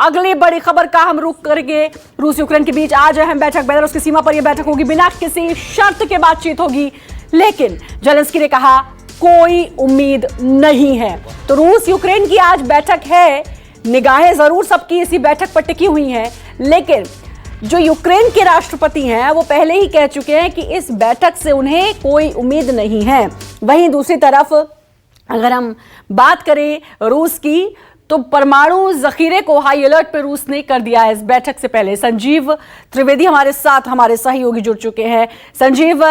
अगली बड़ी खबर का हम रुख करेंगे। रूस यूक्रेन के बीच आज अहम बैठक, बेलारूस की सीमा पर यह बैठक होगी, बिना किसी शर्त के बातचीत होगी। लेकिन जेलेंस्की ने कहा कोई उम्मीद नहीं है। तो रूस यूक्रेन की आज बैठक है, निगाहें जरूर सबकी इसी बैठक पर टिकी हुई हैं, लेकिन जो यूक्रेन के राष्ट्रपति हैं वो पहले ही कह चुके हैं कि इस बैठक से उन्हें कोई उम्मीद नहीं है। वहीं दूसरी तरफ अगर हम बात करें रूस की, तो परमाणु जखीरे को हाई अलर्ट पे रूस ने कर दिया है इस बैठक से पहले। संजीव त्रिवेदी हमारे साथ, हमारे सहयोगी जुड़ चुके हैं। संजीव,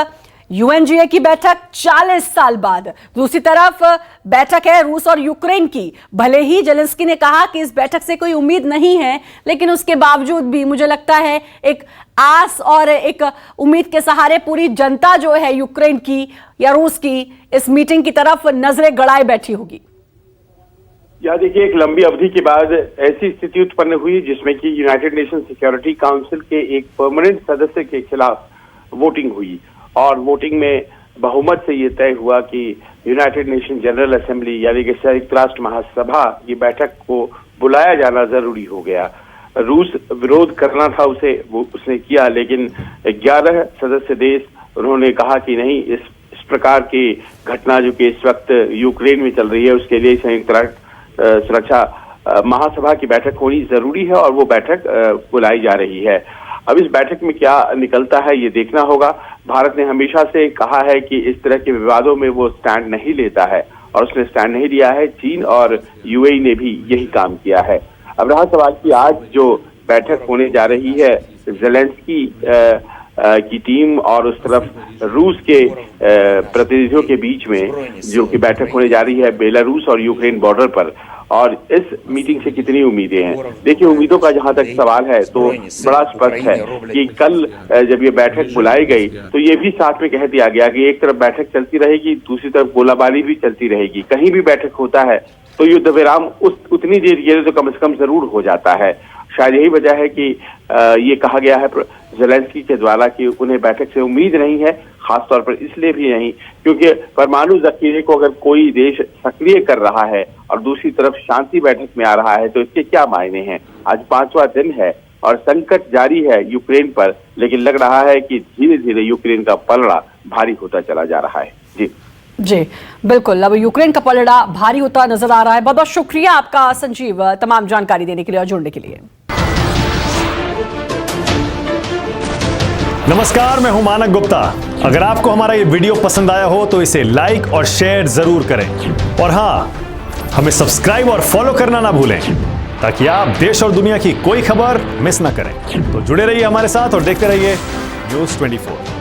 यूएनजीए की बैठक 40 साल बाद, दूसरी तरफ बैठक है रूस और यूक्रेन की। भले ही जेलेंस्की ने कहा कि इस बैठक से कोई उम्मीद नहीं है, लेकिन उसके बावजूद भी मुझे लगता है एक आस और एक उम्मीद के सहारे पूरी जनता जो है यूक्रेन की या रूस की इस मीटिंग की तरफ नजरें गड़ाए बैठी होगी। या देखिए, एक लंबी अवधि के बाद ऐसी स्थिति उत्पन्न हुई जिसमें कि यूनाइटेड नेशन सिक्योरिटी काउंसिल के एक परमानेंट सदस्य के खिलाफ वोटिंग हुई और वोटिंग में बहुमत से ये तय हुआ कि यूनाइटेड नेशन जनरल असेंबली यानी कि संयुक्त राष्ट्र महासभा की बैठक को बुलाया जाना जरूरी हो गया। रूस विरोध करना था उसे, वो उसने किया, लेकिन 11 सदस्य देश उन्होंने कहा कि नहीं, इस प्रकार की घटना जो कि इस वक्त यूक्रेन में चल रही है उसके लिए संयुक्त राष्ट्र सुरक्षा महासभा की बैठक होनी जरूरी है और वो बैठक बुलाई जा रही है। अब इस बैठक में क्या निकलता है ये देखना होगा। भारत ने हमेशा से कहा है कि इस तरह के विवादों में वो स्टैंड नहीं लेता है और उसने स्टैंड नहीं लिया है। चीन और यूएई ने भी यही काम किया है। अब रहा सवाल कि आज जो बैठक होने जा रही है जेलेंस्की की टीम और उस तरफ रूस के प्रतिनिधियों के बीच में जो कि बैठक होने जा रही है बेलारूस और यूक्रेन बॉर्डर पर, और इस मीटिंग से कितनी उम्मीदें हैं। देखिए, उम्मीदों का जहां तक सवाल है तो बड़ा स्पष्ट है कि कल जब ये बैठक बुलाई गई तो ये भी साथ में कह दिया गया कि एक तरफ बैठक चलती रहेगी, दूसरी तरफ गोलाबारी भी चलती रहेगी। कहीं भी बैठक होता है तो युद्ध विराम उतनी देर के लिए तो कम से कम जरूर हो जाता है। शायद यही वजह है कि ये कहा गया है जेलेंस्की के द्वारा कि उन्हें बैठक से उम्मीद नहीं है, खासतौर पर इसलिए भी नहीं क्योंकि परमाणु जखीरे को अगर कोई देश सक्रिय कर रहा है और दूसरी तरफ शांति बैठक में आ रहा है तो इसके क्या मायने हैं। आज 5वां दिन है और संकट जारी है यूक्रेन पर, लेकिन लग रहा है कि धीरे धीरे यूक्रेन का पलड़ा भारी होता चला जा रहा है। जी बिल्कुल, अब यूक्रेन का पलड़ा भारी होता नजर आ रहा है। बहुत बहुत शुक्रिया आपका संजीव, तमाम जानकारी देने के लिए और जुड़ने के लिए। नमस्कार, मैं हूं मानक गुप्ता। अगर आपको हमारा ये वीडियो पसंद आया हो तो इसे लाइक और शेयर जरूर करें और हां, हमें सब्सक्राइब और फॉलो करना ना भूलें ताकि आप देश और दुनिया की कोई खबर मिस ना करें। तो जुड़े रहिए हमारे साथ और देखते रहिए न्यूज़ 24।